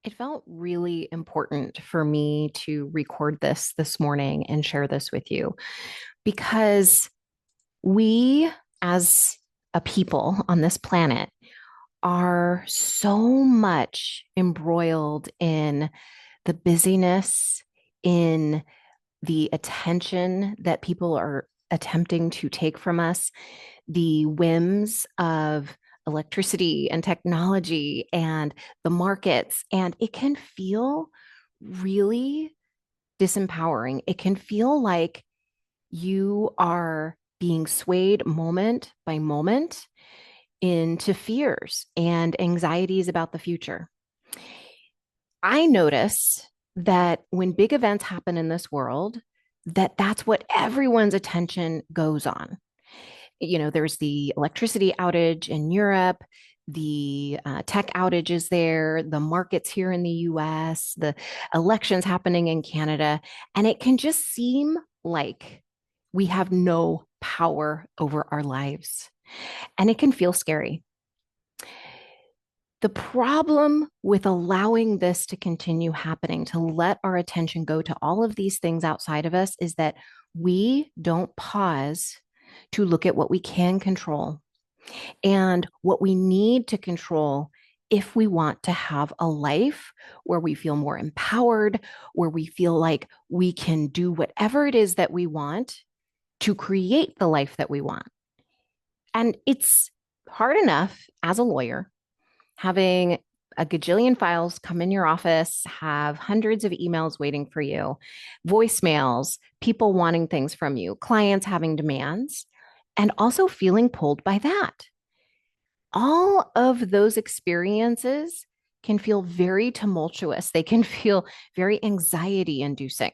It felt really important for me to record this morning and share this with you because we, as a people on this planet, are so much embroiled in the busyness, in the attention that people are attempting to take from us, the whims of electricity and technology and the markets. And it can feel really disempowering. It can feel like you are being swayed moment by moment into fears and anxieties about the future. I notice that when big events happen in this world, that's what everyone's attention goes on. There's the electricity outage in Europe, the tech outages there, the markets here in the US, the elections happening in Canada. And it can just seem like we have no power over our lives. And it can feel scary. The problem with allowing this to continue happening, to let our attention go to all of these things outside of us, is that we don't pause to look at what we can control and what we need to control if we want to have a life where we feel more empowered, where we feel like we can do whatever it is that we want to create the life that we want. And it's hard enough as a lawyer having a gajillion files come in your office, have hundreds of emails waiting for you, voicemails, people wanting things from you, clients having demands, and also feeling pulled by that. All of those experiences can feel very tumultuous. They can feel very anxiety inducing.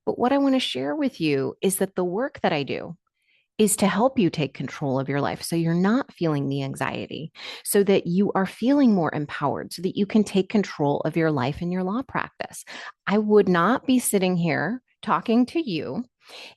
But what I want to share with you is that the work that I do is to help you take control of your life so you're not feeling the anxiety, so that you are feeling more empowered, so that you can take control of your life and your law practice. I would not be sitting here talking to you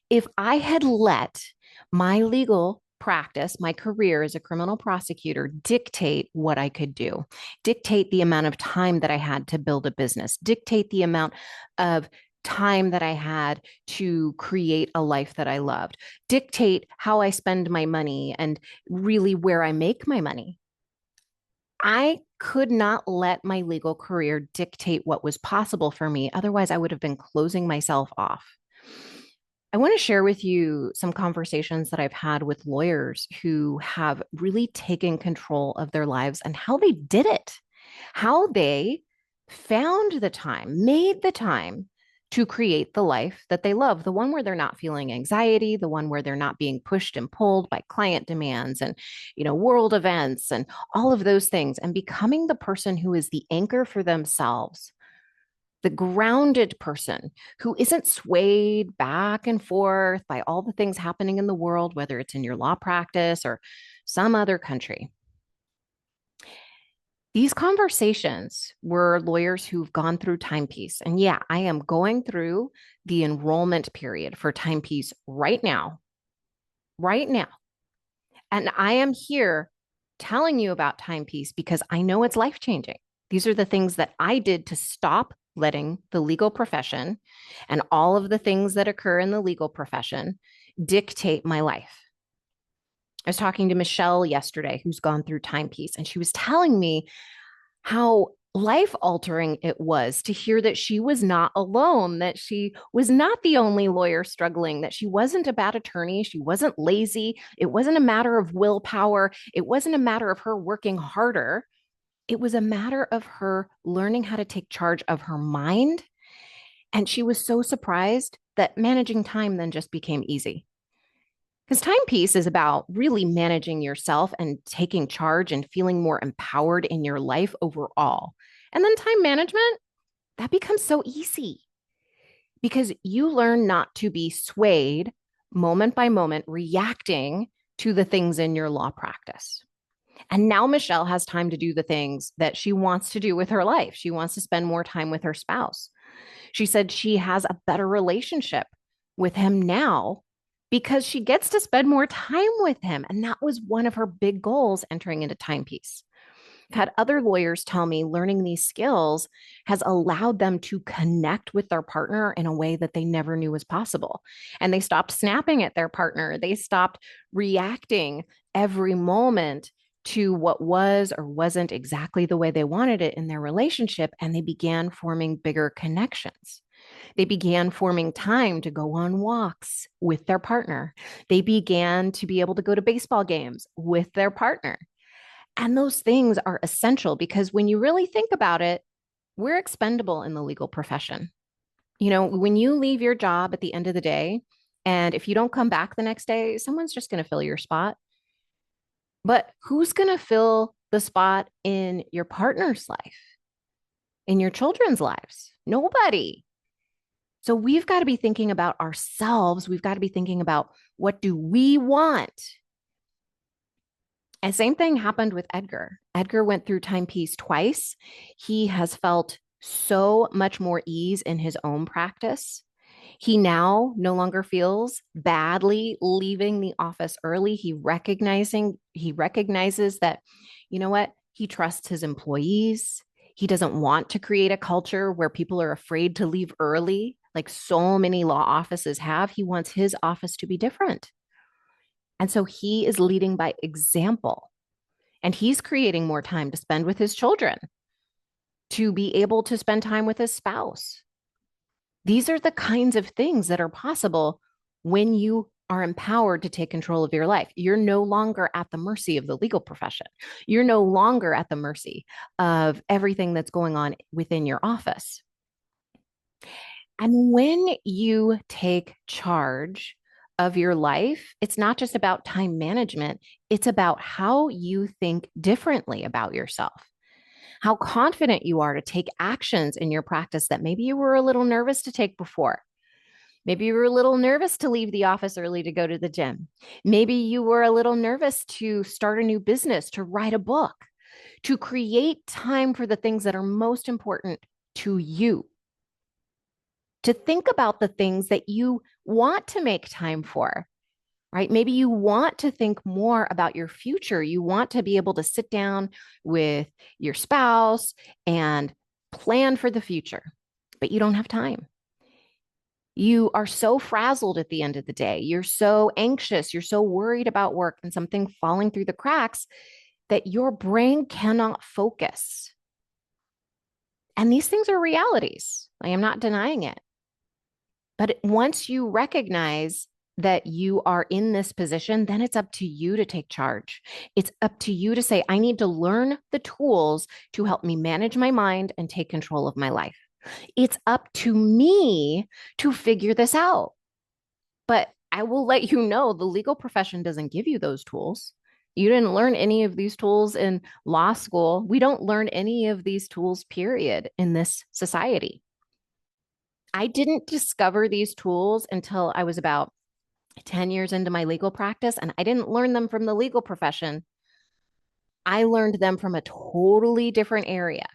if I had let my legal practice, my career as a criminal prosecutor, dictate what I could do, dictate the amount of time that I had to build a business, dictate the amount of time that I had to create a life that I loved, dictate how I spend my money and really where I make my money. I could not let my legal career dictate what was possible for me. Otherwise, I would have been closing myself off. I want to share with you some conversations that I've had with lawyers who have really taken control of their lives and how they did it, how they found the time, made the time to create the life that they love, the one where they're not feeling anxiety, the one where they're not being pushed and pulled by client demands and, world events and all of those things, and becoming the person who is the anchor for themselves, the grounded person who isn't swayed back and forth by all the things happening in the world, whether it's in your law practice or some other country. These conversations were lawyers who've gone through timepiece. And yeah, I am going through the enrollment period for timepiece right now, right now. And I am here telling you about timepiece because I know it's life changing. These are the things that I did to stop letting the legal profession and all of the things that occur in the legal profession dictate my life. I was talking to Michelle yesterday, who's gone through timepiece, and she was telling me how life altering it was to hear that she was not alone, that she was not the only lawyer struggling, that she wasn't a bad attorney, she wasn't lazy. It wasn't a matter of willpower. It wasn't a matter of her working harder. It was a matter of her learning how to take charge of her mind. And she was so surprised that managing time then just became easy. Because timepiece is about really managing yourself and taking charge and feeling more empowered in your life overall. And then time management, that becomes so easy because you learn not to be swayed moment by moment, reacting to the things in your law practice. And now Michelle has time to do the things that she wants to do with her life. She wants to spend more time with her spouse. She said she has a better relationship with him now because she gets to spend more time with him. And that was one of her big goals entering into timepiece. I've had other lawyers tell me learning these skills has allowed them to connect with their partner in a way that they never knew was possible. And they stopped snapping at their partner. They stopped reacting every moment to what was or wasn't exactly the way they wanted it in their relationship. And they began forming bigger connections. They began forming time to go on walks with their partner. They began to be able to go to baseball games with their partner. And those things are essential because when you really think about it, we're expendable in the legal profession. You know, when you leave your job at the end of the day, and if you don't come back the next day, someone's just going to fill your spot. But who's going to fill the spot in your partner's life, in your children's lives? Nobody. So we've got to be thinking about ourselves. We've got to be thinking about what do we want? And same thing happened with Edgar. Edgar went through timepiece twice. He has felt so much more ease in his own practice. He now no longer feels badly leaving the office early. He recognizes that, you know what? He trusts his employees. He doesn't want to create a culture where people are afraid to leave early, like so many law offices have. He wants his office to be different. And so he is leading by example. And he's creating more time to spend with his children, to be able to spend time with his spouse. These are the kinds of things that are possible when you are empowered to take control of your life. You're no longer at the mercy of the legal profession. You're no longer at the mercy of everything that's going on within your office. And when you take charge of your life, it's not just about time management, it's about how you think differently about yourself, how confident you are to take actions in your practice that maybe you were a little nervous to take before. Maybe you were a little nervous to leave the office early to go to the gym. Maybe you were a little nervous to start a new business, to write a book, to create time for the things that are most important to you, to think about the things that you want to make time for, right? Maybe you want to think more about your future. You want to be able to sit down with your spouse and plan for the future, but you don't have time. You are so frazzled at the end of the day. You're so anxious. You're so worried about work and something falling through the cracks that your brain cannot focus. And these things are realities. I am not denying it. But once you recognize that you are in this position, then it's up to you to take charge. It's up to you to say, I need to learn the tools to help me manage my mind and take control of my life. It's up to me to figure this out. But I will let you know the legal profession doesn't give you those tools. You didn't learn any of these tools in law school. We don't learn any of these tools, period, in this society. I didn't discover these tools until I was about 10 years into my legal practice, and I didn't learn them from the legal profession. I learned them from a totally different area.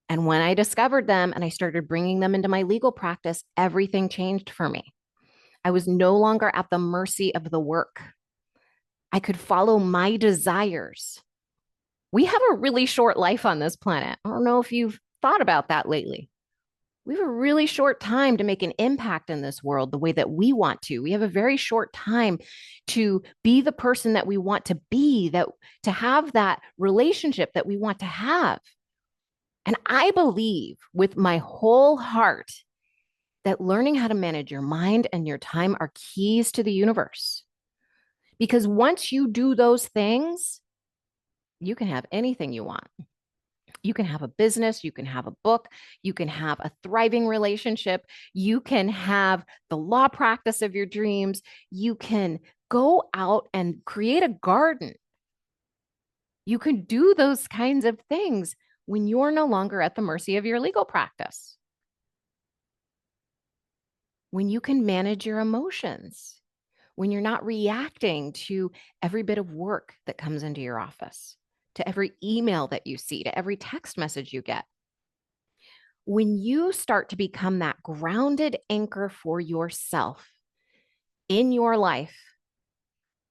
And when I discovered them and I started bringing them into my legal practice, everything changed for me. I was no longer at the mercy of the work. I could follow my desires. We have a really short life on this planet. I don't know if you've thought about that lately. We have a really short time to make an impact in this world the way that we want to. We have a very short time to be the person that we want to be, that to have that relationship that we want to have. And I believe with my whole heart that learning how to manage your mind and your time are keys to the universe. Because once you do those things, you can have anything you want. You can have a business, you can have a book, you can have a thriving relationship, you can have the law practice of your dreams, you can go out and create a garden. You can do those kinds of things when you're no longer at the mercy of your legal practice. When you can manage your emotions, when you're not reacting to every bit of work that comes into your office, to every email that you see, to every text message you get. When you start to become that grounded anchor for yourself in your life,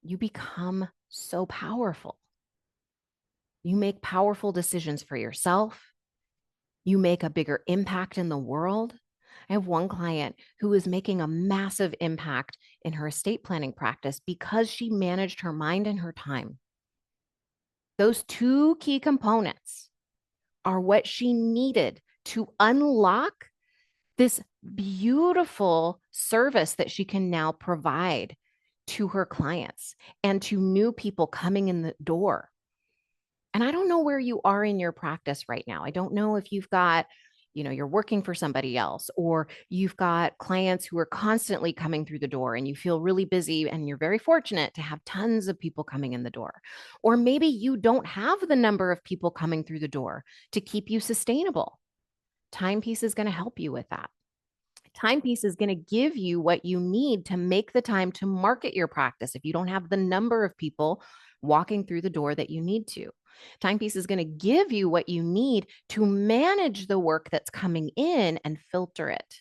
you become so powerful. You make powerful decisions for yourself. You make a bigger impact in the world. I have one client who is making a massive impact in her estate planning practice because she managed her mind and her time. Those two key components are what she needed to unlock this beautiful service that she can now provide to her clients and to new people coming in the door. And I don't know where you are in your practice right now. I don't know if you've got, you're working for somebody else, or you've got clients who are constantly coming through the door and you feel really busy and you're very fortunate to have tons of people coming in the door. Or maybe you don't have the number of people coming through the door to keep you sustainable. Timepiece is going to help you with that. Timepiece is going to give you what you need to make the time to market your practice if you don't have the number of people walking through the door that you need to. Timepiece is going to give you what you need to manage the work that's coming in and filter it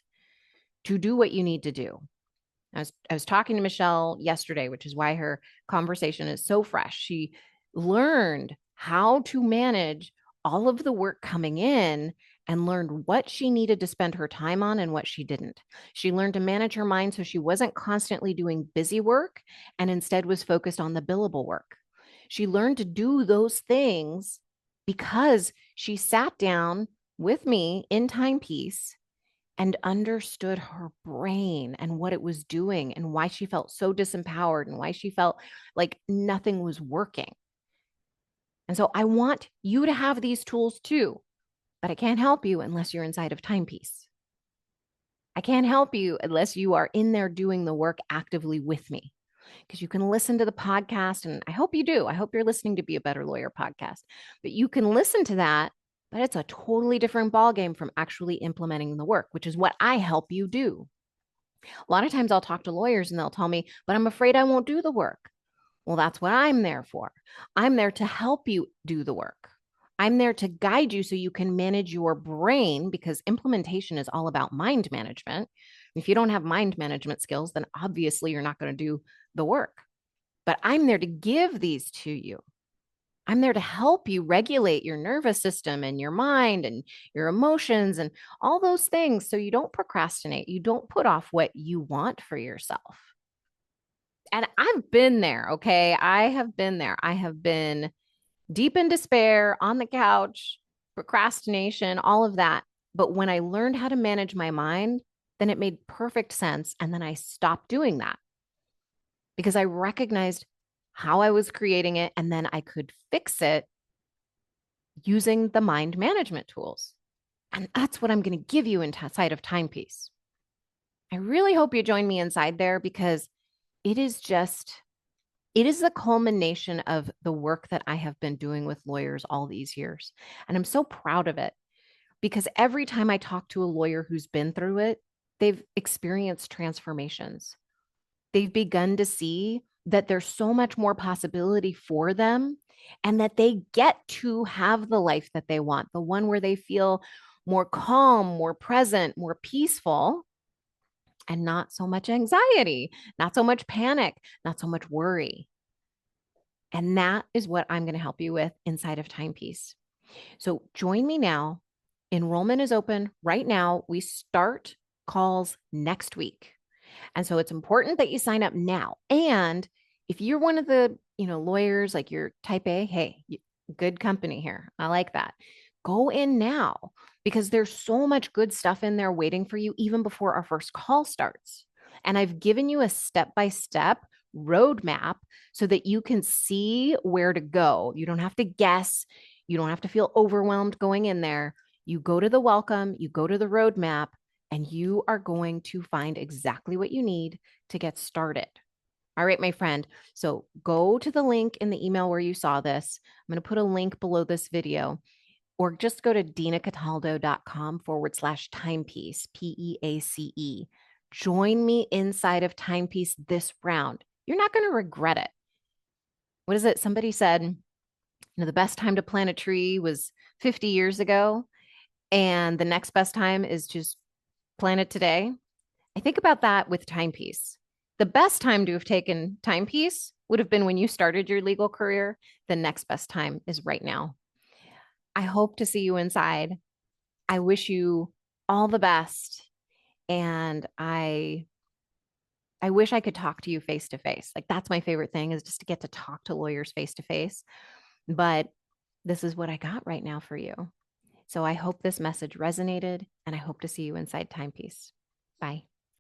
to do what you need to do. I was talking to Michelle yesterday, which is why her conversation is so fresh. She learned how to manage all of the work coming in and learned what she needed to spend her time on and what she didn't. She learned to manage her mind so she wasn't constantly doing busy work and instead was focused on the billable work. She learned to do those things because she sat down with me in Timepiece and understood her brain and what it was doing and why she felt so disempowered and why she felt like nothing was working. And so I want you to have these tools too, but I can't help you unless you're inside of Timepiece. I can't help you unless you are in there doing the work actively with me. Because you can listen to the podcast, and I hope you do. I hope you're listening to Be a Better Lawyer podcast. But you can listen to that, but it's a totally different ballgame from actually implementing the work, which is what I help you do. A lot of times I'll talk to lawyers and they'll tell me, but I'm afraid I won't do the work. Well, that's what I'm there for. I'm there to help you do the work. I'm there to guide you so you can manage your brain, because implementation is all about mind management. If you don't have mind management skills, then obviously you're not going to do the work. But I'm there to give these to you. I'm there to help you regulate your nervous system and your mind and your emotions and all those things so you don't procrastinate. You don't put off what you want for yourself. And I've been there, okay? I have been there. I have been deep in despair, on the couch, procrastination, all of that. But when I learned how to manage my mind, then it made perfect sense. And then I stopped doing that because I recognized how I was creating it. And then I could fix it using the mind management tools. And that's what I'm going to give you inside of Timepiece. I really hope you join me inside there because it is the culmination of the work that I have been doing with lawyers all these years. And I'm so proud of it because every time I talk to a lawyer who's been through it, they've experienced transformations. They've begun to see that there's so much more possibility for them and that they get to have the life that they want, the one where they feel more calm, more present, more peaceful, and not so much anxiety, not so much panic, not so much worry. And that is what I'm going to help you with inside of Timepiece. So join me now. Enrollment is open right now. We start calls next week. And so it's important that you sign up now. And if you're one of the, lawyers, like you're type A, hey, good company here. I like that. Go in now because there's so much good stuff in there waiting for you even before our first call starts. And I've given you a step-by-step roadmap so that you can see where to go. You don't have to guess. You don't have to feel overwhelmed going in there. You go to the welcome, you go to the roadmap, and you are going to find exactly what you need to get started. All right, my friend. So go to the link in the email where you saw this. I'm going to put a link below this video, or just go to dinacataldo.com/timepiece, PEACE. Join me inside of Timepiece this round. You're not going to regret it. What is it? Somebody said, the best time to plant a tree was 50 years ago, and the next best time is just plant it today. I think about that with Timepiece. The best time to have taken Timepiece would have been when you started your legal career, the next best time is right now. I hope to see you inside. I wish you all the best. And I wish I could talk to you face to face. Like that's my favorite thing is just to get to talk to lawyers face to face. But this is what I got right now for you. So I hope this message resonated and I hope to see you inside Timepiece. Bye.